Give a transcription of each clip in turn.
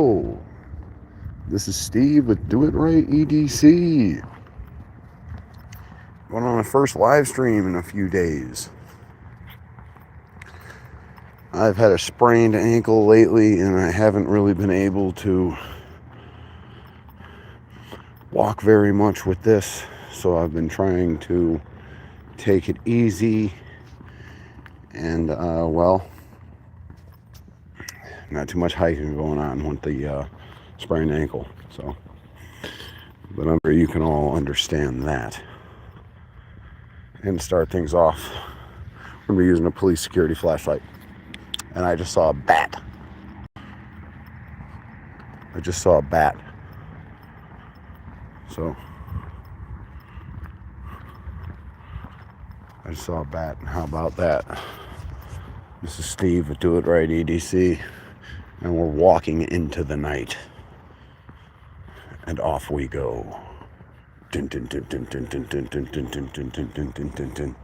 Oh, this is Steve with Do It Right EDC. Going on a first live stream in a few days. I've had a sprained ankle lately and I haven't really been able to walk very much with this. So I've been trying to take it easy and, not too much hiking going on with the sprained ankle. So, but I'm sure you can all understand that. And to start things off, I'm going to be using a police security flashlight. And I just saw a bat. So, I just saw a bat. How about that? This is Steve with Do It Right EDC. And we're walking into the night. And off we go. Dun, dun, dun, dun, dun, dun, dun, dun, dun, dun, dun, dun, dun, dun, dun, dun.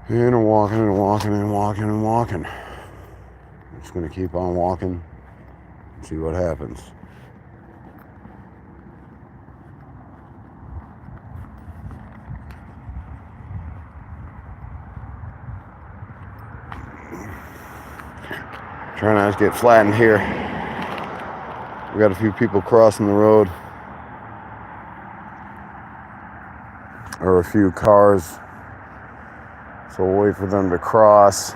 And I'm walking and walking and walking and walking. I'm just going to keep on walking and see what happens. Trying not to get flattened here. We got a few people crossing the road. Or a few cars. So we'll wait for them to cross.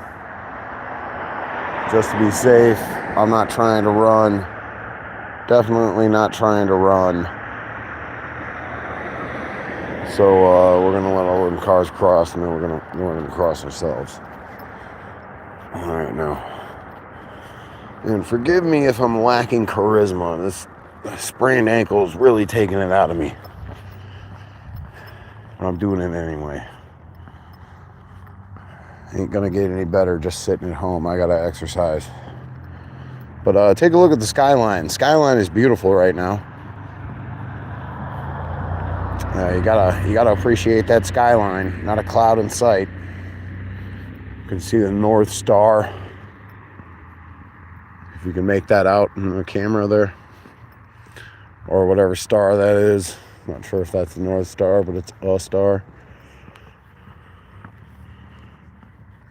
Just to be safe. I'm not trying to run. Definitely not trying to run. So we're gonna let all them cars cross and then we're gonna cross ourselves. Alright now. And forgive me if I'm lacking charisma. This sprained ankle is really taking it out of me. But I'm doing it anyway. Ain't gonna get any better just sitting at home. I gotta exercise. But take a look at the skyline. Skyline is beautiful right now. You gotta appreciate that skyline. Not a cloud in sight. You can see the North Star. If you can make that out in the camera there. Or whatever star that is. Not sure if that's the North Star, but it's a star.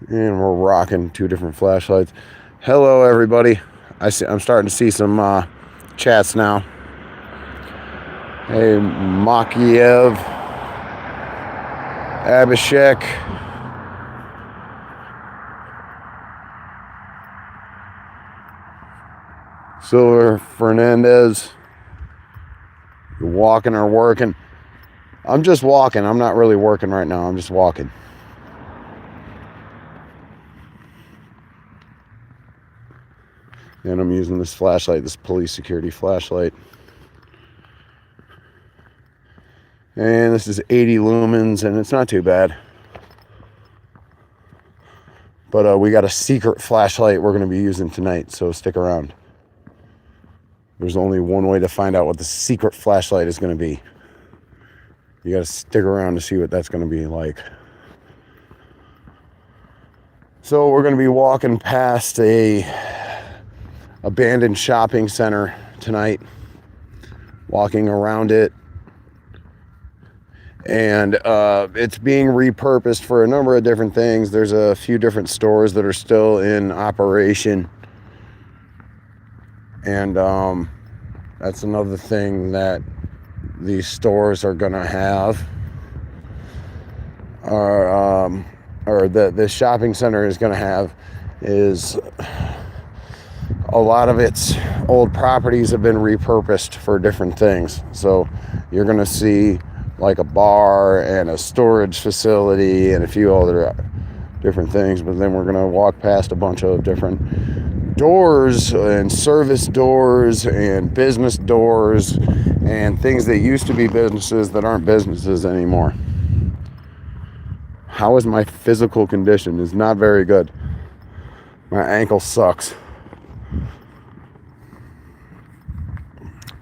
And we're rocking two different flashlights. Hello, everybody. I'm starting to see some chats now. Hey, Makiev, Abhishek, Silver Fernandez. You're walking or working? I'm just walking. I'm not really working right now. I'm just walking. And I'm using this flashlight, this police security flashlight. And this is 80 lumens, and it's not too bad. But we got a secret flashlight we're going to be using tonight, so stick around. There's only one way to find out what the secret flashlight is going to be. You got to stick around to see what that's going to be like. So we're going to be walking past a abandoned shopping center tonight. Walking around it. And it's being repurposed for a number of different things. There's a few different stores that are still in operation. And that's another thing that these stores are going to have. Or the shopping center is going to have is a lot of its old properties have been repurposed for different things. So you're going to see like a bar and a storage facility and a few other different things, but then we're going to walk past a bunch of different doors and service doors and business doors and things that used to be businesses that aren't businesses anymore. How is my physical condition? It's not very good. My ankle sucks.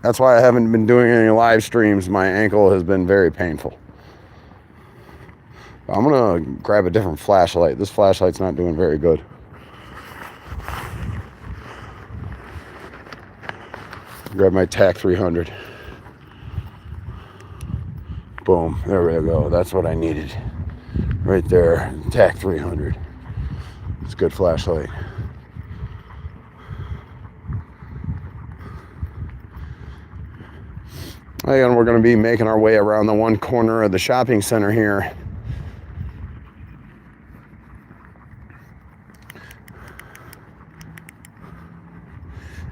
That's why I haven't been doing any live streams. My ankle has been very painful. I'm gonna grab a different flashlight. This flashlight's not doing very good. Grab my TAC 300. Boom, there we go. That's what I needed. Right there, TAC 300. It's a good flashlight. And we're gonna be making our way around the one corner of the shopping center here.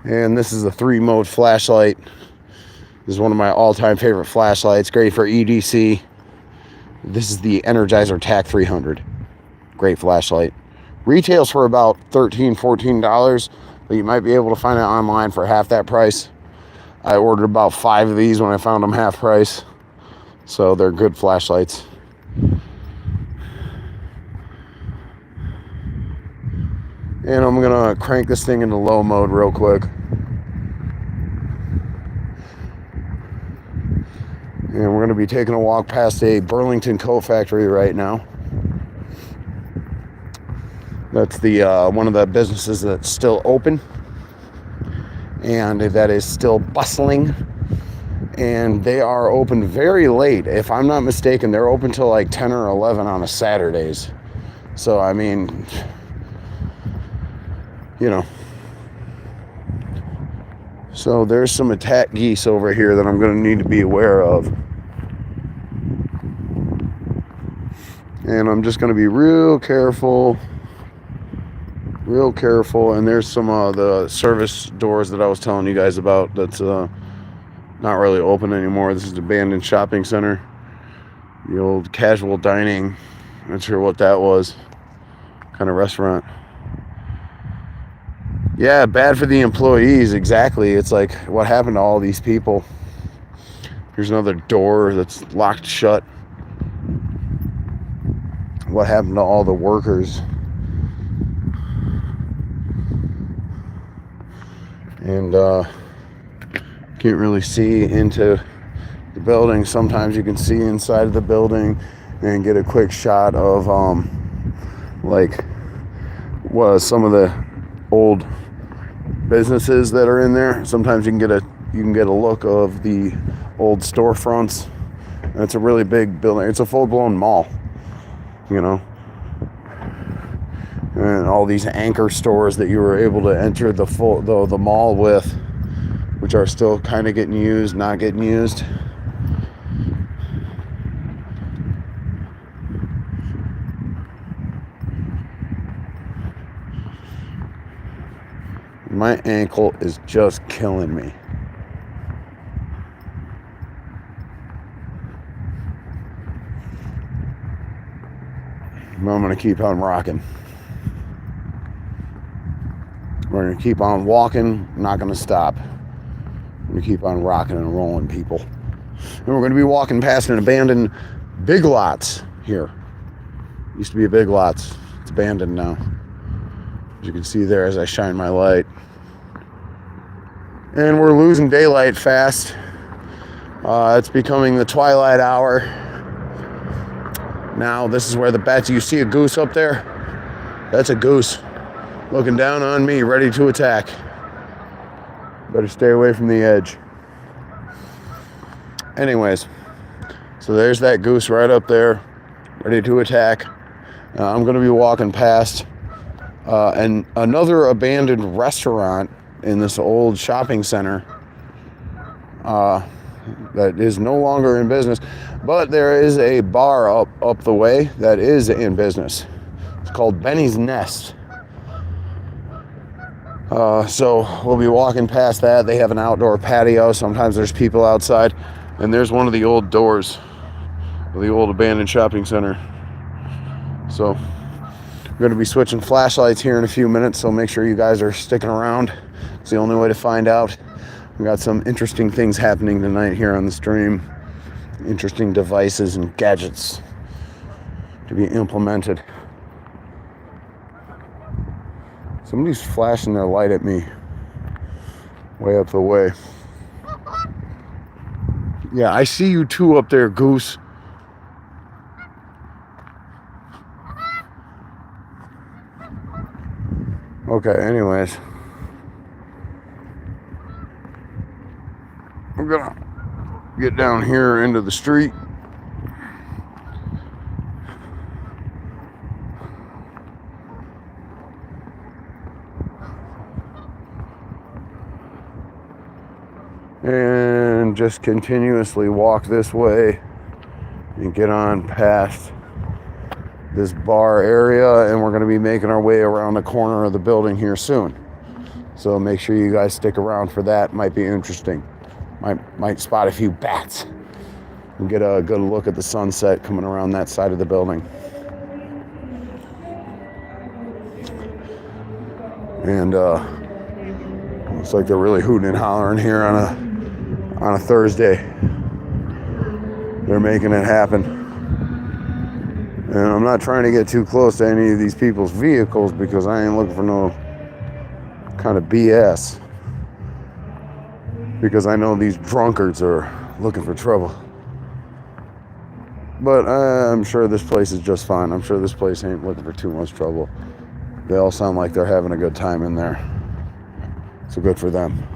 And this is a 3-mode flashlight. This is one of my all-time favorite flashlights. Great for EDC. This is the Energizer TAC 300. Great flashlight. Retails for about $13, $14, but you might be able to find it online for half that price. I ordered about 5 of these when I found them half price. So they're good flashlights. And I'm gonna crank this thing into low mode real quick. And we're gonna be taking a walk past a Burlington coat factory right now. That's the one of the businesses that's still open and that is still bustling. And they are open very late. If I'm not mistaken, they're open till like 10 or 11 on a Saturdays. So I mean, you know. So there's some attack geese over here that I'm going to need to be aware of. And I'm just going to be real careful. And there's some the service doors that I was telling you guys about that's not really open anymore. This is the abandoned shopping center. The old casual dining. Not sure what that was. Kind of restaurant. Yeah, bad for the employees, exactly. It's like, what happened to all these people? Here's another door that's locked shut. What happened to all the workers? And can't really see into the building. Sometimes you can see inside of the building and get a quick shot of like what some of the old businesses that are in there. Sometimes you can get a look of the old storefronts. And it's a really big building. It's a full-blown mall, you know. And all these anchor stores that you were able to enter the mall with, which are still kind of getting used, not getting used. My ankle is just killing me. But I'm going to keep on rocking. We're going to keep on walking, not going to stop. We're going to keep on rocking and rolling, people. And we're going to be walking past an abandoned Big Lots here. Used to be a Big Lots. It's abandoned now. As you can see there as I shine my light. And we're losing daylight fast. It's becoming the twilight hour. Now this is where the bats, you see a goose up there? That's a goose looking down on me, ready to attack. Better stay away from the edge. Anyways, so there's that goose right up there, ready to attack. I'm going to be walking past and another abandoned restaurant in this old shopping center that is no longer in business, but there is a bar up the way that is in business. It's called Benny's Nest. So we'll be walking past that. They have an outdoor patio. Sometimes there's people outside, and there's one of the old doors of the old abandoned shopping center. So we're going to be switching flashlights here in a few minutes, so make sure you guys are sticking around. It's the only way to find out. We got some interesting things happening tonight here on the stream. Interesting devices and gadgets to be implemented. Somebody's flashing their light at me way up the way. Yeah, I see you too up there, Goose. Okay, anyways. I'm gonna get down here into the street. And just continuously walk this way and get on past this bar area, and we're going to be making our way around the corner of the building here soon. So make sure you guys stick around for that. Might be interesting. Might spot a few bats and get a good look at the sunset coming around that side of the building. And looks like they're really hooting and hollering here on a Thursday. They're making it happen. And I'm not trying to get too close to any of these people's vehicles because I ain't looking for no kind of BS. Because I know these drunkards are looking for trouble. But I'm sure this place is just fine. I'm sure this place ain't looking for too much trouble. They all sound like they're having a good time in there. So good for them.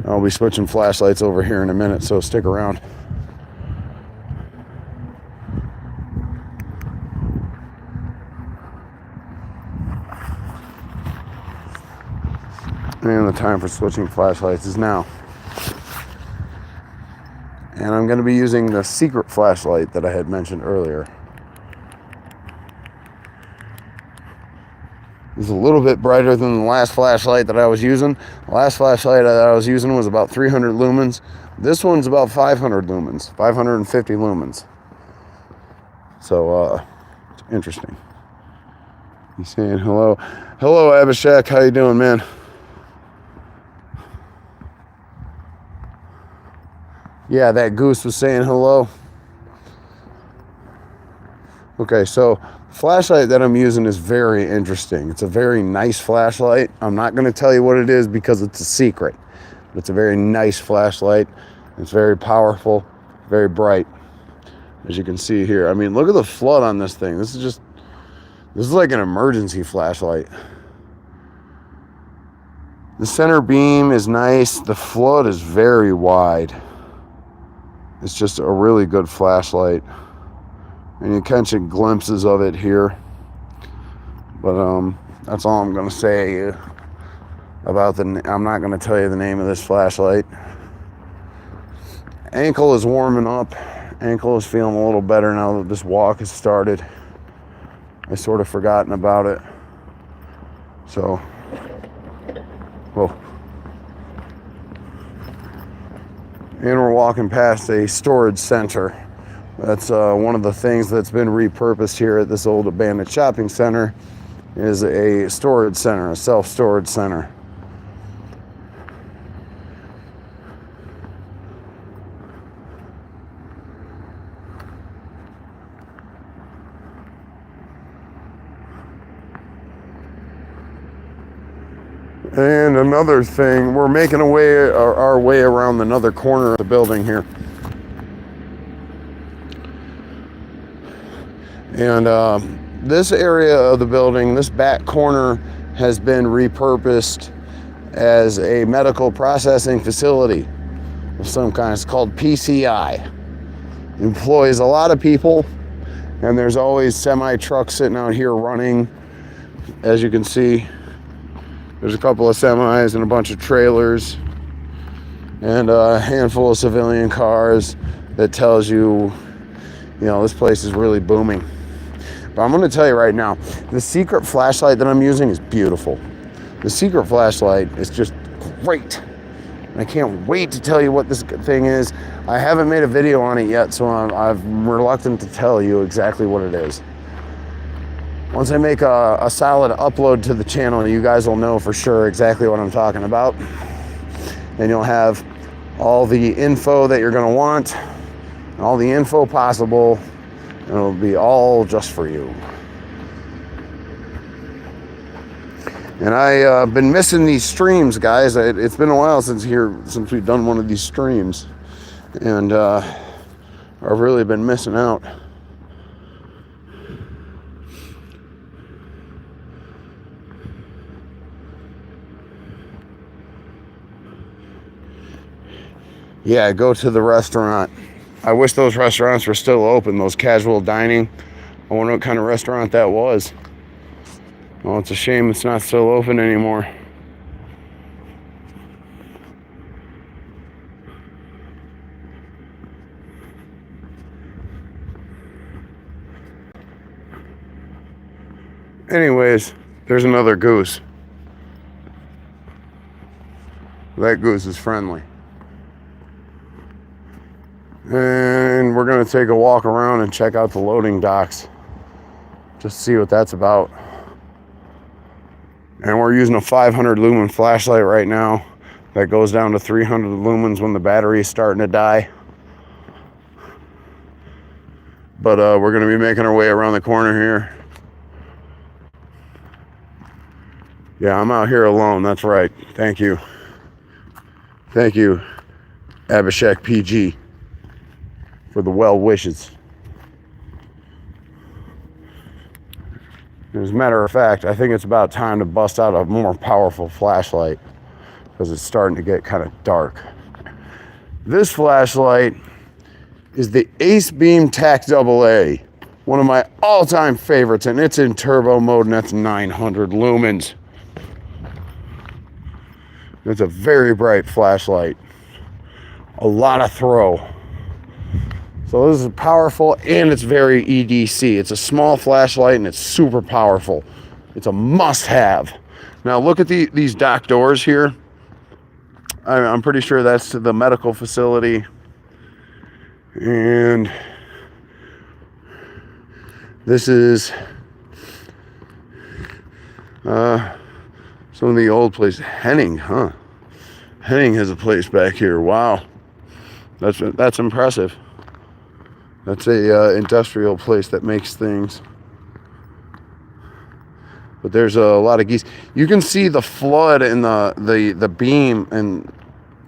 I'll be switching flashlights over here in a minute, so stick around. And the time for switching flashlights is now. And I'm going to be using the secret flashlight that I had mentioned earlier. It's a little bit brighter than the last flashlight that I was using. The last flashlight that I was using was about 300 lumens. This one's about 500 lumens, 550 lumens. So, it's interesting. He's saying hello. Hello, Abhishek. How you doing, man? Yeah, that Goose was saying hello. Okay, so flashlight that I'm using is very interesting. It's a very nice flashlight. I'm not going to tell you what it is because it's a secret. But it's a very nice flashlight. It's very powerful, very bright, as you can see here. I mean, look at the flood on this thing. This is like an emergency flashlight. The center beam is nice. The flood is very wide. It's just a really good flashlight. And you catch glimpses of it here. But that's all I'm going to say about I'm not going to tell you the name of this flashlight. Ankle is warming up. Ankle is feeling a little better now that this walk has started. I sort of forgotten about it. So, whoa. And we're walking past a storage center. That's one of the things that's been repurposed here at this old abandoned shopping center is a storage center, a self-storage center. And another thing, we're making our way around another corner of the building here. And this area of the building, this back corner, has been repurposed as a medical processing facility of some kind. It's called PCI. It employs a lot of people, and there's always semi-trucks sitting out here running, as you can see. There's a couple of semis and a bunch of trailers and a handful of civilian cars that tells you, this place is really booming. But I'm going to tell you right now, the secret flashlight that I'm using is beautiful. The secret flashlight is just great. And I can't wait to tell you what this thing is. I haven't made a video on it yet, so I'm reluctant to tell you exactly what it is. Once I make a solid upload to the channel, you guys will know for sure exactly what I'm talking about. And you'll have all the info that you're going to want, all the info possible, and it'll be all just for you. And I've been missing these streams, guys. It's been a while since we've done one of these streams. And I've really been missing out. Yeah, go to the restaurant. I wish those restaurants were still open, those casual dining. I wonder what kind of restaurant that was. Well, it's a shame it's not still open anymore. Anyways, there's another goose. That goose is friendly. And we're going to take a walk around and check out the loading docks. Just see what that's about. And we're using a 500 lumen flashlight right now. That goes down to 300 lumens when the battery is starting to die. But we're going to be making our way around the corner here. Yeah, I'm out here alone. That's right. Thank you. Thank you, Abhishek PG, for the well wishes. As a matter of fact, I think it's about time to bust out a more powerful flashlight because it's starting to get kind of dark. This flashlight is the Acebeam Tac AA, one of my all-time favorites, and it's in turbo mode, and that's 900 lumens. It's a very bright flashlight. A lot of throw. So this is powerful, and it's very EDC. It's a small flashlight, and it's super powerful. It's a must-have. Now look at these dock doors here. I'm pretty sure that's to the medical facility. And this is some of the old places. Henning, huh? Henning has a place back here. Wow, that's impressive. That's a industrial place that makes things. But there's a lot of geese. You can see the flood in the beam and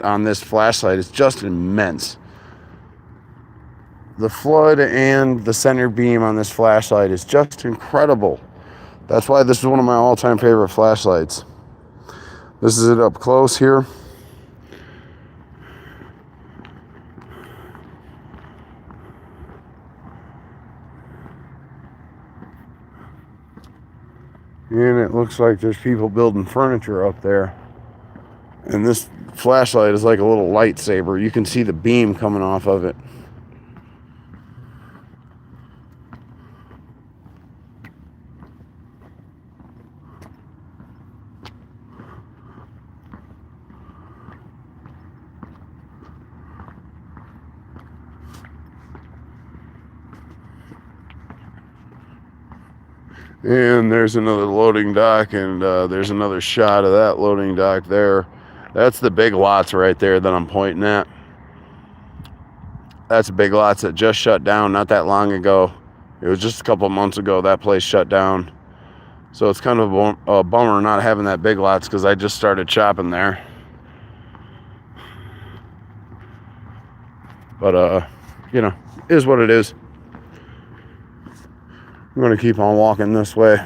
on this flashlight is just immense. The flood and the center beam on this flashlight is just incredible. That's why this is one of my all-time favorite flashlights. This is it up close here. And it looks like there's people building furniture up there. And this flashlight is like a little lightsaber. You can see the beam coming off of it. And there's another loading dock, and there's another shot of that loading dock there. That's the Big Lots right there that I'm pointing at. That's Big Lots that just shut down not that long ago. It was just a couple months ago that place shut down. So it's kind of a bummer not having that Big Lots because I just started shopping there. But, you know, is what it is. I'm going to keep on walking this way.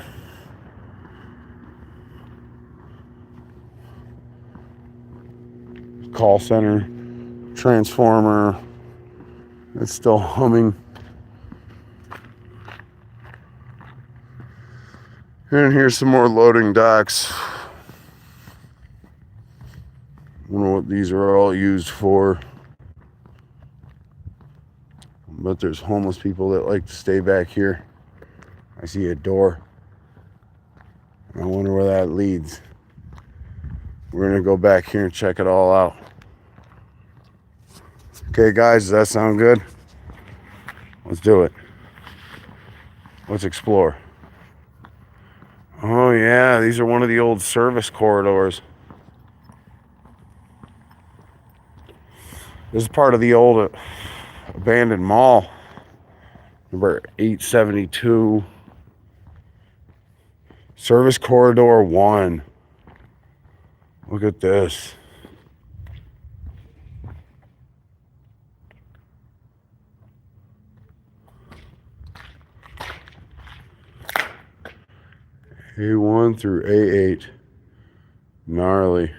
Call center, transformer. It's still humming. And here's some more loading docks. I don't know what these are all used for. But there's homeless people that like to stay back here. I see a door. I wonder where that leads. We're gonna go back here and check it all out. Okay, guys, does that sound good? Let's do it. Let's explore. Oh yeah, these are one of the old service corridors. This is part of the old abandoned mall. Number 872. Service Corridor 1. Look at this. A1 through A8. Gnarly.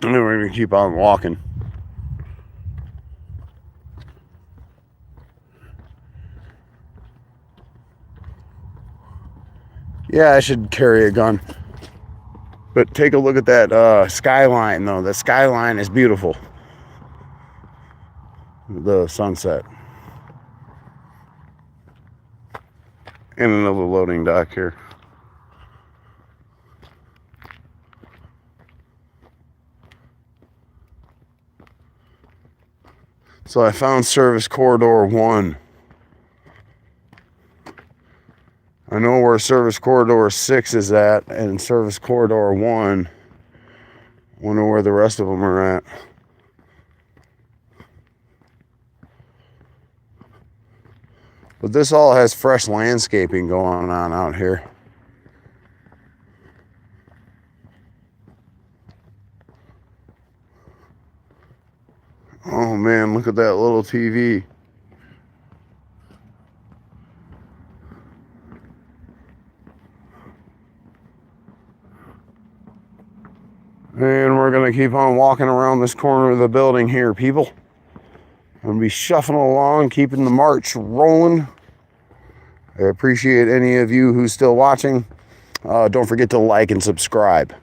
And then we're going to keep on walking. Yeah, I should carry a gun. But take a look at that skyline, though. The skyline is beautiful. The sunset. And another loading dock here. So I found Service Corridor 1. I know where Service Corridor 6 is at, and Service Corridor 1. Wonder where the rest of them are at. But this all has fresh landscaping going on out here. Oh man, look at that little TV. And we're going to keep on walking around this corner of the building here, people. I'm going to be shuffling along, keeping the march rolling. I appreciate any of you who's still watching. Don't forget to like and subscribe.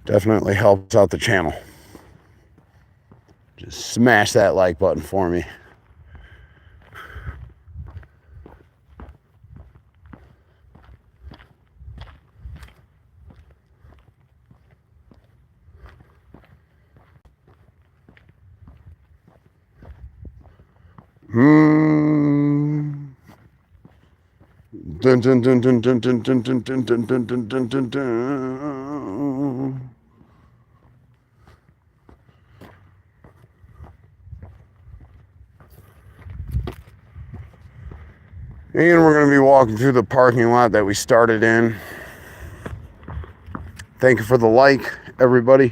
Definitely helps out the channel. Just smash that like button for me. Dun dun dun dun dun dun dun dun dun dun dun dun dun dun dun. And we're going to be walking through the parking lot that we started in. Thank you for the like, everybody.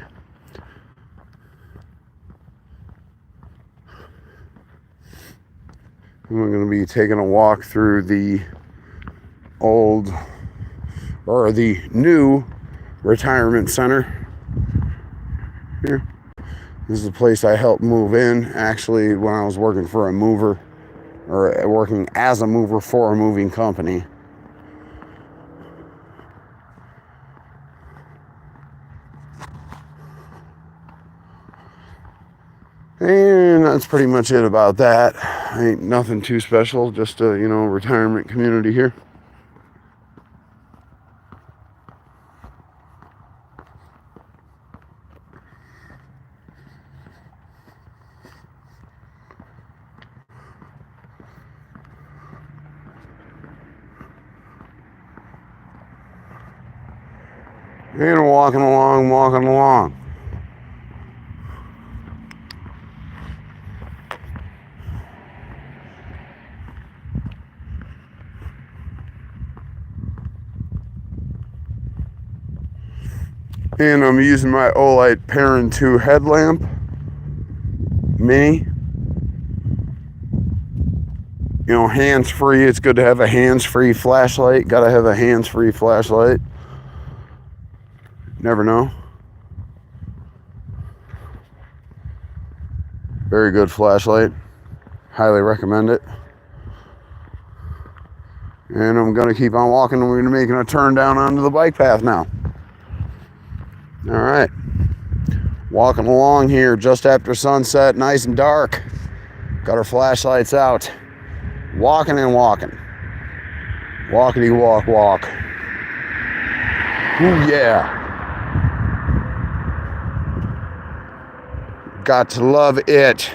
And we're going to be taking a walk through the the new retirement center here. This is the place I helped move in, actually, when I was working for a mover, or working as a mover for a moving company. And that's pretty much it about that. Ain't nothing too special, just a, retirement community here. And walking along. And I'm using my Olight Parent 2 headlamp, mini. Hands-free. It's good to have a hands-free flashlight. Gotta have a hands-free flashlight. Never know. Very good flashlight. Highly recommend it. And I'm going to keep on walking, and we're going to be making a turn down onto the bike path now. All right. Walking along here just after sunset, nice and dark. Got our flashlights out. Walking and walking. Walkity walk, walk. Ooh, yeah. Got to love it.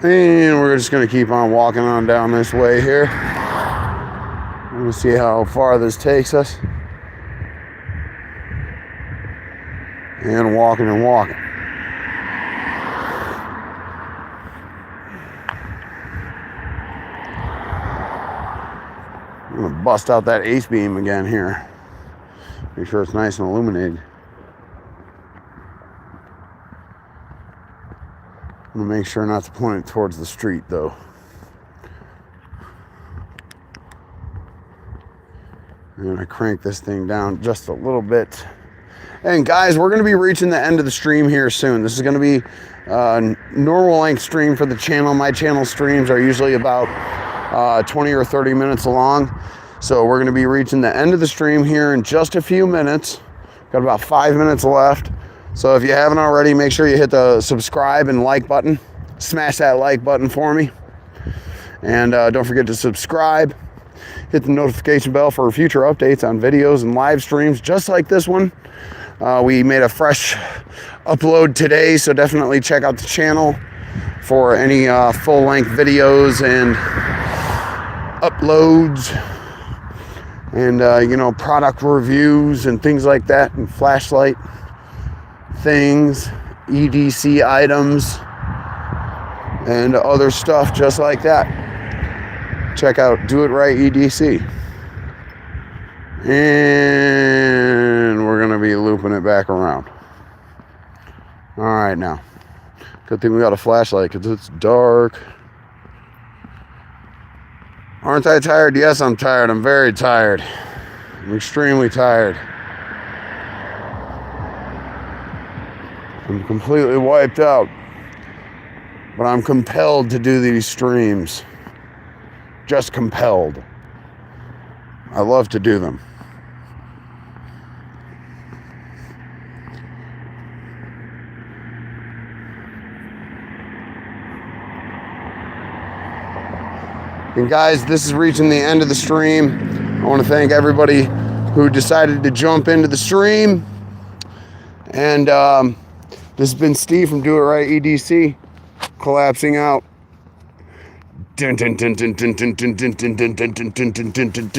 And we're just going to keep on walking on down this way here. We'll see how far this takes us. And walking and walking. I'm gonna bust out that Acebeam again here. Make sure it's nice and illuminated. I'm gonna make sure not to point it towards the street though. I'm gonna crank this thing down just a little bit. And guys, we're gonna be reaching the end of the stream here soon. This is gonna be a normal length stream for the channel. My channel streams are usually about 20 or 30 minutes long. So we're gonna be reaching the end of the stream here in just a few minutes. Got about 5 minutes left. So if you haven't already, make sure you hit the subscribe and like button. Smash that like button for me. And don't forget to subscribe. Hit the notification bell for future updates on videos and live streams just like this one. We made a fresh upload today, so definitely check out the channel for any full-length videos and uploads and you know, product reviews and things like that, and flashlight things, EDC items, and other stuff just like that. Check out Do It Right EDC. And we're gonna be looping it back around. All right, now. Good thing we got a flashlight because it's dark. Aren't I tired? Yes, I'm tired. I'm very tired. I'm extremely tired. I'm completely wiped out. But I'm compelled to do these streams. Just compelled. I love to do them. And guys, this is reaching the end of the stream. I want to thank everybody who decided to jump into the stream. And this has been Steve from Do It Right EDC, collapsing out. Dun, dun, dun, dun, dun, dun, dun, dun, dun, dun, dun, dun, dun, dun, dun.